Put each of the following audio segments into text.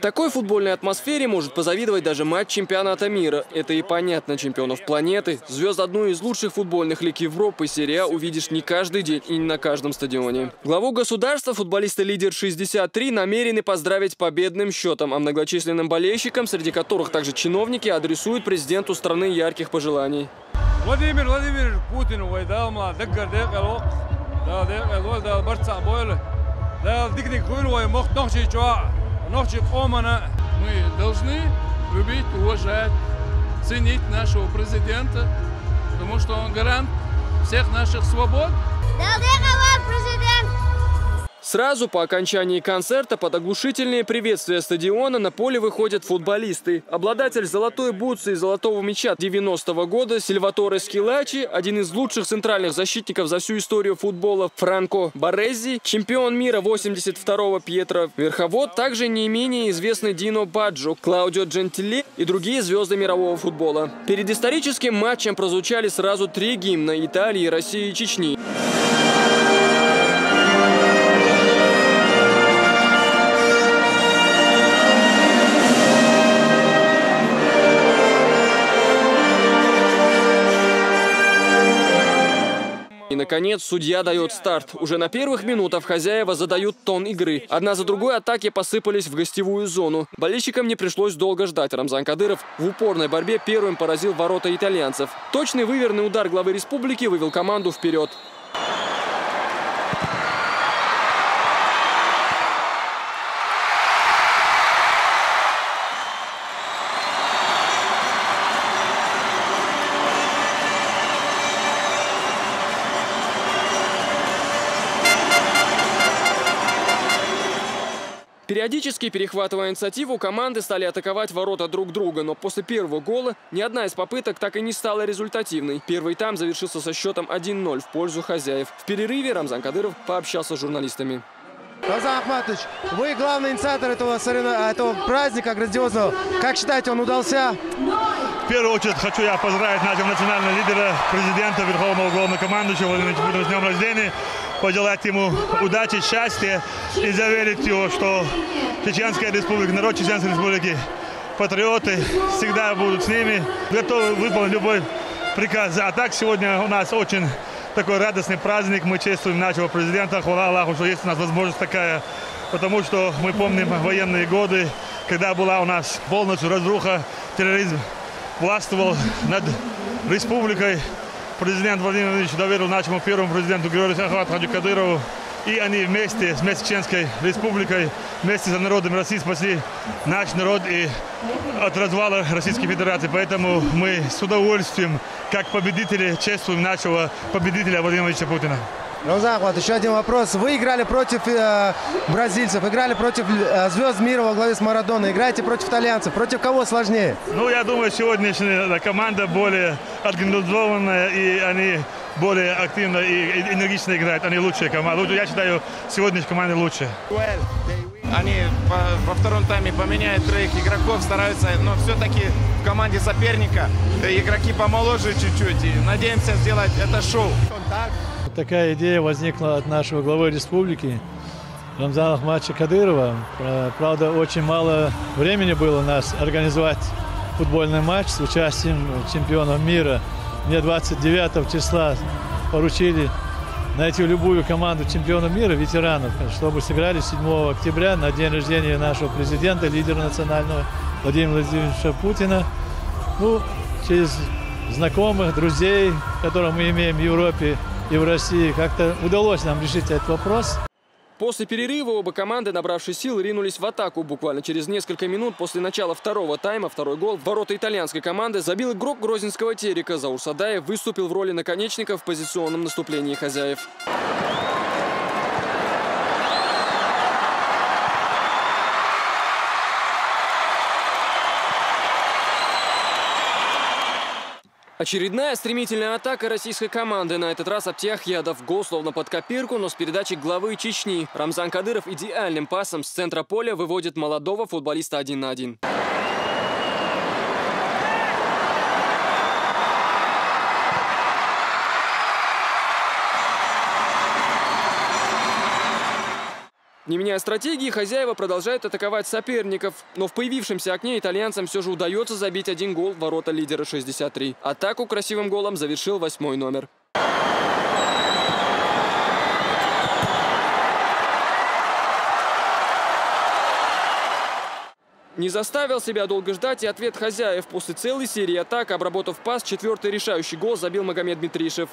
Такой футбольной атмосфере может позавидовать даже матч чемпионата мира. Это и понятно чемпионов планеты. Звезд одной из лучших футбольных лиг Европы серия А увидишь не каждый день и не на каждом стадионе. Главу государства футболисты «Лидер 63» намерены поздравить победным счетом, а многочисленным болельщикам, среди которых также чиновники, адресуют президенту страны ярких пожеланий. Владимир Владимирович Путин мы должны любить, уважать, ценить нашего президента, потому что он гарант всех наших свобод. Сразу по окончании концерта под оглушительные приветствия стадиона на поле выходят футболисты. Обладатель золотой бутсы и золотого мяча 90-го года Сальваторе Скилачи, один из лучших центральных защитников за всю историю футбола Франко Барези, чемпион мира 82-го Пьетро Верховод, также не менее известный Дино Баджо, Клаудио Джентиле и другие звезды мирового футбола. Перед историческим матчем прозвучали сразу 3 гимна Италии, России и Чечни. И, наконец, судья дает старт. Уже на первых минутах хозяева задают тон игры. Одна за другой атаки посыпались в гостевую зону. Болельщикам не пришлось долго ждать. Рамзан Кадыров в упорной борьбе первым поразил ворота итальянцев. Точный выверенный удар главы республики вывел команду вперед. Периодически, перехватывая инициативу, команды стали атаковать ворота друг друга, но после первого гола ни одна из попыток так и не стала результативной. Первый тайм завершился со счетом 1-0 в пользу хозяев. В перерыве Рамзан Кадыров пообщался с журналистами. Рамзан Ахматович, вы главный инициатор этого праздника грандиозного. Как считаете, он удался? В первую очередь хочу я поздравить нашего национального лидера, президента Верховного Главнокомандующего Владимира Путина с днем рождения. Пожелать ему удачи, счастья и заверить его, что Чеченская республика, народ Чеченской республики, патриоты всегда будут с ними, готовы выполнить любой приказ. А так сегодня у нас очень такой радостный праздник. Мы чествуем нашего президента. Хвала Аллаху, что есть у нас возможность такая, потому что мы помним военные годы, когда была у нас полностью разруха, терроризм властвовал над республикой. Президент Владимир Владимирович доверил нашему первому президенту Георгию Хаджи Кадырову. И они вместе с Чеченской республикой, вместе с народом России спасли наш народ и от развала Российской Федерации. Поэтому мы с удовольствием, как победители, чествуем нашего победителя Владимира Владимировича Путина. Рамзан Ахматович, еще один вопрос. Вы играли против бразильцев, играли против звезд мира во главе с Марадоной, играете против итальянцев. Против кого сложнее? Ну, я думаю, сегодняшняя команда более организованная, и они более активно и энергично играют. Они лучшие команды. Я считаю, сегодняшняя команда лучше. Они во втором тайме поменяют 3 игроков, стараются, но все-таки в команде соперника игроки помоложе чуть-чуть. И надеемся сделать это шоу. Такая идея возникла от нашего главы республики Рамзана Ахматовича Кадырова. Правда, очень мало времени было у нас организовать футбольный матч с участием чемпионов мира. Мне 29 числа поручили найти любую команду чемпионов мира, ветеранов, чтобы сыграли 7 октября на день рождения нашего президента, лидера национального Владимира Владимировича Путина. Ну, через знакомых, друзей, которых мы имеем в Европе и в России, как-то удалось нам решить этот вопрос. После перерыва оба команды, набравшие сил, ринулись в атаку. Буквально через несколько минут после начала второго тайма второй гол в ворота итальянской команды забил игрок грозненского Терека. Заур Садаев выступил в роли наконечника в позиционном наступлении хозяев. Очередная стремительная атака российской команды. На этот раз Аптиахьядов. Гол словно под копирку, но с передачи главы Чечни. Рамзан Кадыров идеальным пасом с центра поля выводит молодого футболиста 1 на 1. Не меняя стратегии, хозяева продолжают атаковать соперников. Но в появившемся окне итальянцам все же удается забить 1 гол в ворота лидера 63. Атаку красивым голом завершил 8-й номер. Не заставил себя долго ждать и ответ хозяев. После целой серии атак, обработав пас, 4-й решающий гол забил Магомед Митришев.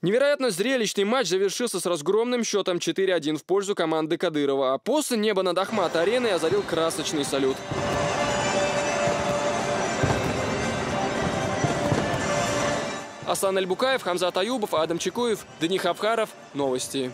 Невероятно зрелищный матч завершился с разгромным счетом 4-1 в пользу команды Кадырова. А после небо над Ахмат-ареной озарил красочный салют. Аслан Альбукаев, Хамзат Аюбов, Адам Чекуев, Дани Хавхаров. Новости.